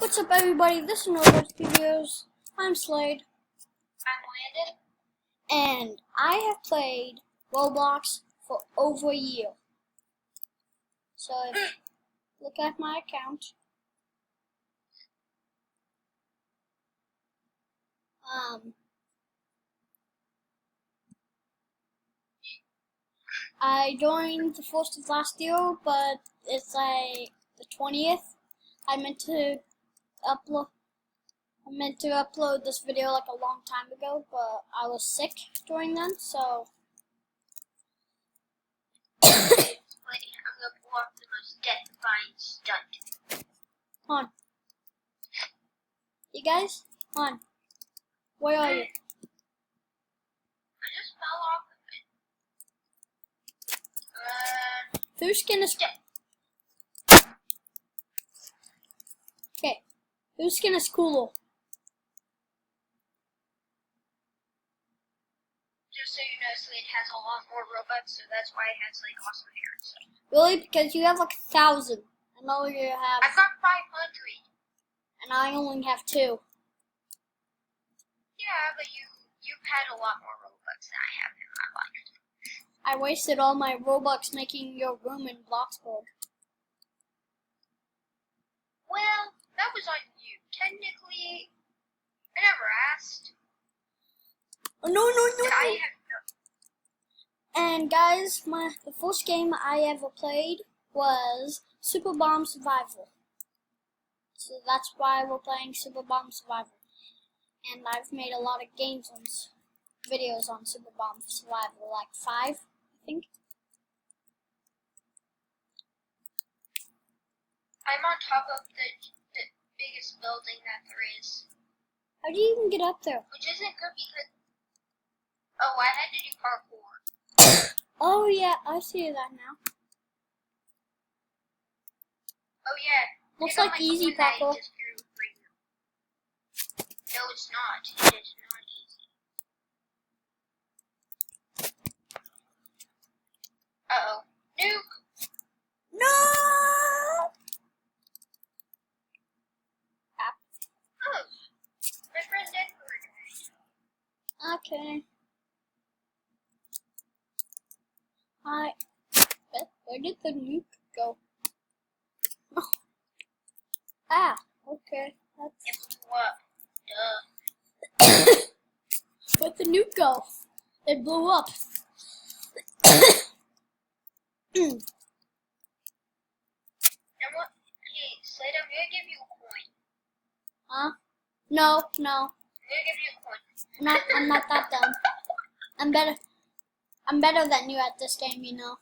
What's up, everybody? This is Roblox Videos. I'm Slade. I'm Landon. And I have played Roblox for over a year. So if you look at my account. I joined the 1st of last year, but it's like the 20th. I meant to upload this video like a long time ago, but I was sick during then, so. Wait, I'm gonna pull off the most death-defying stunt. Come on. You guys? Come on. Where are you? I just fell off of it. Whose skin is... Okay. Whose skin is cooler? Just so you know, Slade has a lot more Robux, so that's why he has like awesome hair and stuff. Really? Because you have like 1,000. I know you have... I've got 500. And I only have 2. Yeah, but you've had a lot more Robux than I have in my life. I wasted all my Robux making your room in Bloxburg. Well, that was on you. Technically, I never asked. Oh, no. I have And guys, the first game I ever played was Super Bomb Survival. So that's why we're playing Super Bomb Survival. And I've made a lot of videos on Super Bomb Survival, like 5, I think. I'm on top of the biggest building that there is. How do you even get up there? Which isn't good because... Oh, I had to do parkour. Oh yeah, I see that now. Oh yeah. Looks like easy parkour. No, it's not. It is not easy. Uh-oh. Nuke! No! Oh. My friend Edward. Okay. Where did the nuke go? Oh. Ah, okay. It blew up. Duh. Where'd the nuke go? It blew up. And what? Hey, Slade, I'm gonna give you a coin. Huh? No. I'm gonna give you a coin. I'm not that dumb. I'm better than you at this game, you know.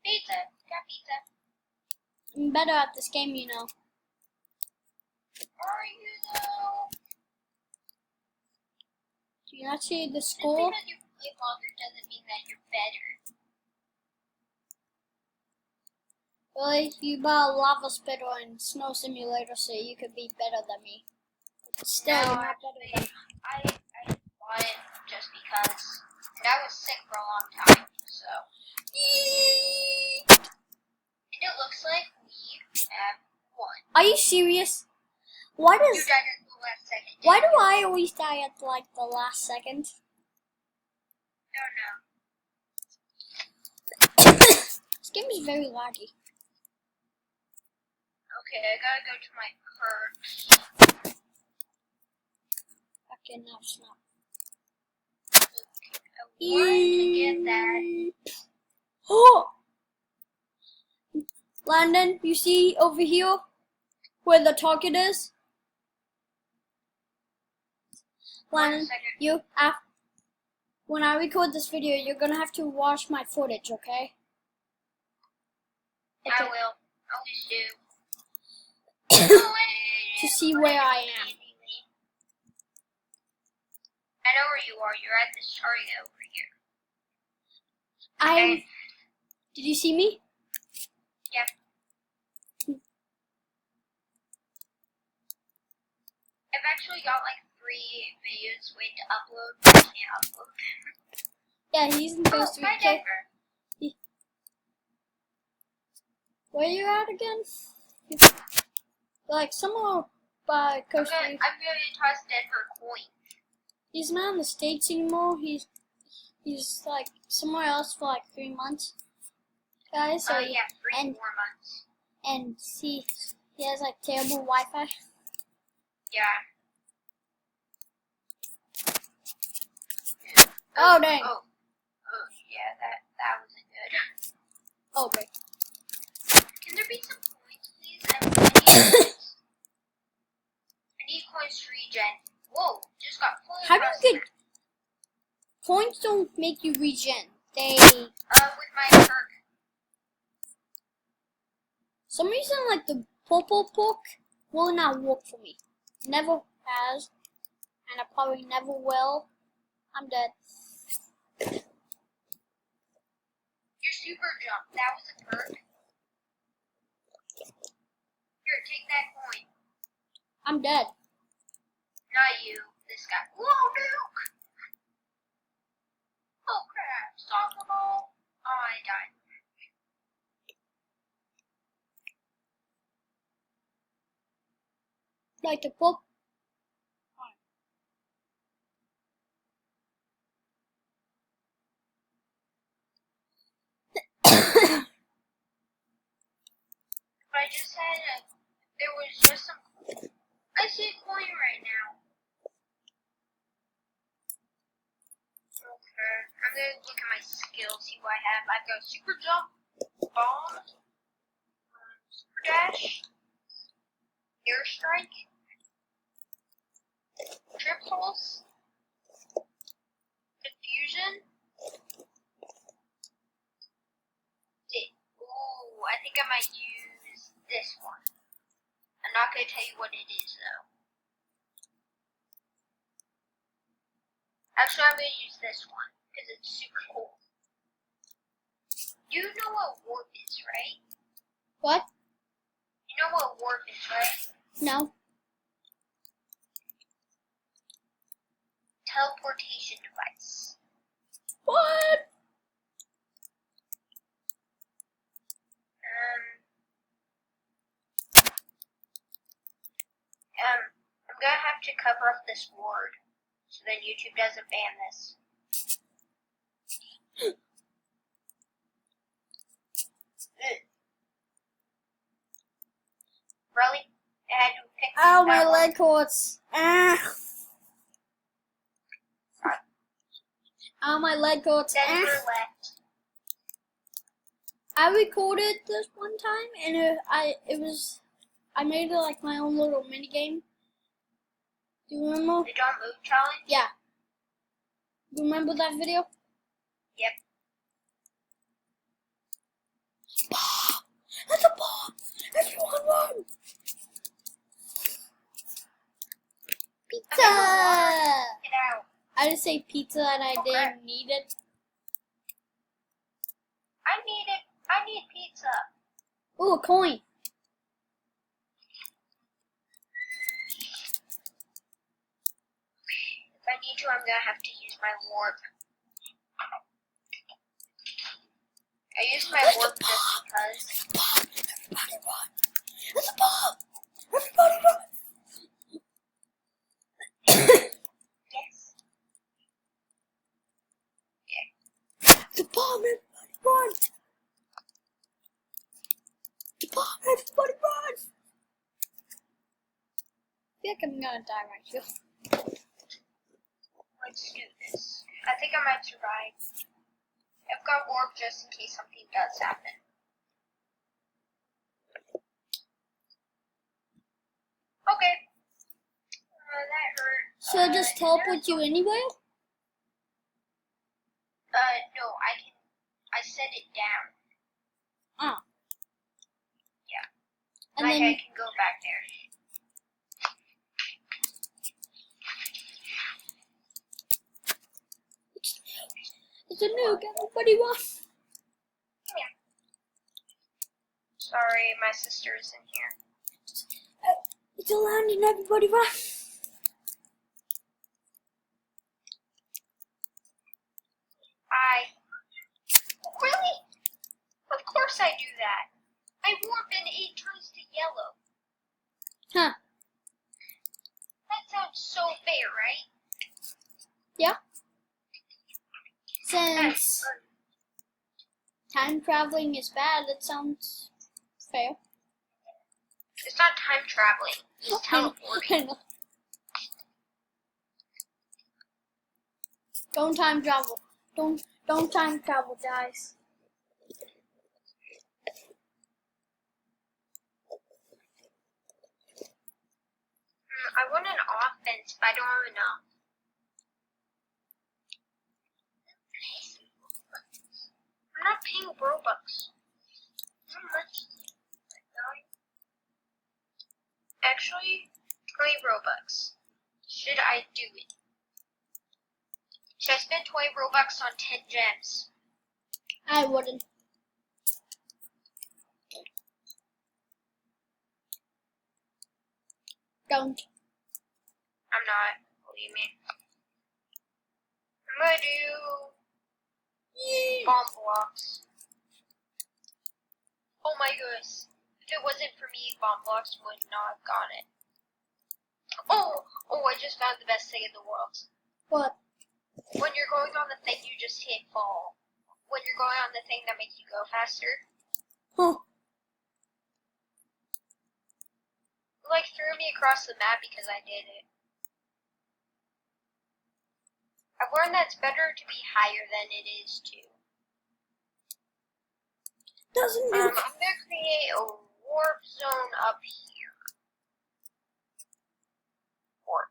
Pizza. Got pizza. I'm better at this game, you know. Are you though? Do you not see the Just score? because you play longer doesn't mean that you're better. Really? You bought a lava spitter in Snow Simulator, so you could be better than me. But still, No, you're not better than me. I bought it just because. And I was sick for a long time, so. And it looks like we have won. Are you serious? Why You does... died at the last second. Why do I always die at like the last second? No. This game is very laggy. Okay, I gotta go to my perks. Okay, now snap. I wanted to get that. Oh! Landon, you see over here where the target is? Landon, when I record this video, you're gonna have to watch my footage, okay? I will. Always do. To see where I am. I know where you are. You're at this target over here. Did you see me? Yep. I've actually got like 3 videos waiting to upload, but I can't upload. Yeah, he's supposed to be Denver. Where you at again? Like somewhere by Costa I'm Rica. gonna toss Denver coin. He's not in the States anymore. He's like somewhere else for like 3 months, guys. So Yeah, 3 and 4 months. and he has like terrible Wi-Fi. Yeah. Oh dang. Oh, yeah, that wasn't good. Oh great. Can there be some coins, please? I need coins to regen. Whoa, just got fully How do across you the get coins? Don't make you regen. They map. With my perk. some reason like the purple perk will not work for me. Never has, and I probably never will. I'm dead. Your super jump, that was a perk. Here, take that coin. I'm dead. Not you, this guy. Whoa, Duke! Oh crap, soccer ball. Oh, I died. Like the purple. But I just had there was just some, I see a coin right now. Okay, I'm gonna look at my skills, see what I have. I've got super jump, bomb, super dash, airstrike, triples, diffusion. Ooh, I think I might use this one. I'm not gonna tell you what it is though. Actually, I'm gonna use this one because it's super cool. You know what warp is, right? What? You know what warp is, right? No. Teleportation device. What? I'm gonna have to cover up this word so then YouTube doesn't ban this. Really? I had to pick Ow, my that one. leg hurts. Ah. Ow, my leg hurts. Denver Ah. left. I recorded this one time, and I made it like my own little mini game. Do you remember? The don't move challenge? Yeah. Do you remember that video? Yep. That's a bomb! Everyone run! Pizza! Get out. I didn't say pizza and I Okay. didn't need it. I need it. I need pizza. Ooh, a coin. If I need to, I'm gonna have to use my warp. I use my warp just because. Bomb! Everybody run! It's a bomb! Everybody run! Yes. It's a bomb! Everybody run! The bomb! Everybody run! I feel like I'm gonna die right here. Let's do this. I think I might survive. I've got warp just in case something does happen. Okay. That hurt. Should I just teleport you anywhere? No, I set it down. Ah. Yeah. And Like then I can go back there. it's a nuke. Everybody run! Come here. Sorry, my sister is in here. It's a landing. Everybody run! Really? Of course I do that. I warp and it turns to yellow. Huh. That sounds so fair, right? Yeah. Since time traveling is bad, it sounds fair. It's not time traveling. It's teleporting. I know. Don't time travel. Don't time travel, guys. I want an offense, but I don't have enough. I'm not paying Robux. How much? Actually, 20 Robux. Should I do it? Should I spend 20 Robux on 10 gems? I wouldn't. Don't. I'm not. Believe me. I'm gonna do bomb blocks. Oh my goodness. If it wasn't for me, bomb blocks would not have got it. Oh, I just found the best thing in the world. What? When you're going on the thing, you just hit fall. When you're going on the thing that makes you go faster. Huh. Like threw me across the map because I did it. I've learned that it's better to be higher than it is to. Doesn't I'm do. gonna create a warp zone up here. Warp.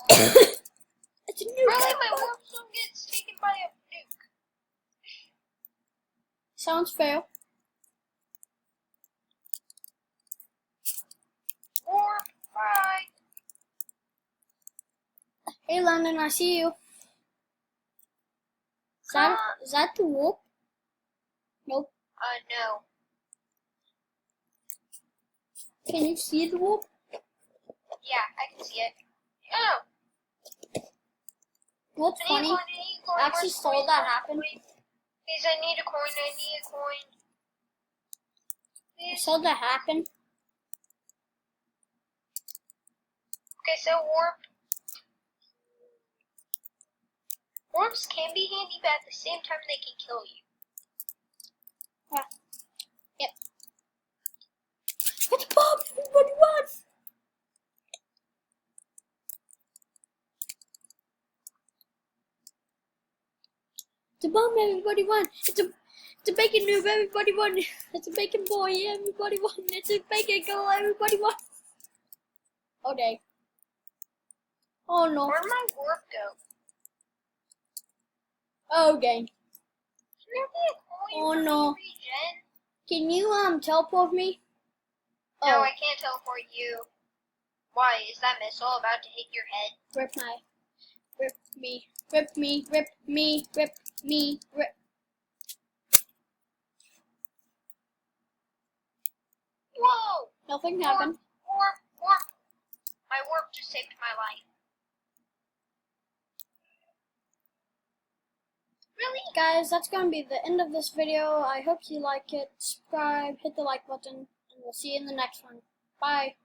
It's a new Really, my warp zone gets taken by a nuke. Sounds fair. Warp, bye. Hey, London, I see you. Is that the warp? Nope. No. Can you see the warp? Yeah, I can see it. Oh. What's funny? I actually saw that happen. Please, I need a coin. I Please. saw that happen. Okay, so warp. Warps can be handy, but at the same time they can kill you. Yeah. Yep. It's Bob! Everybody run! It's a bomb, everybody run! It's a bacon noob, everybody run! It's a bacon boy, everybody run! It's a bacon girl, everybody run! Okay. Oh no. Where'd my warp go? Okay. Can there be a coin Oh for no. me to regen? Can you teleport me? No, Oh, I can't teleport you. Why? Is that missile about to hit your head? rip me. Whoa! Nothing happened. Warp. My warp just saved my life. Really? Guys, that's gonna be the end of this video. I hope you like it. Subscribe, hit the like button, and we'll see you in the next one. Bye.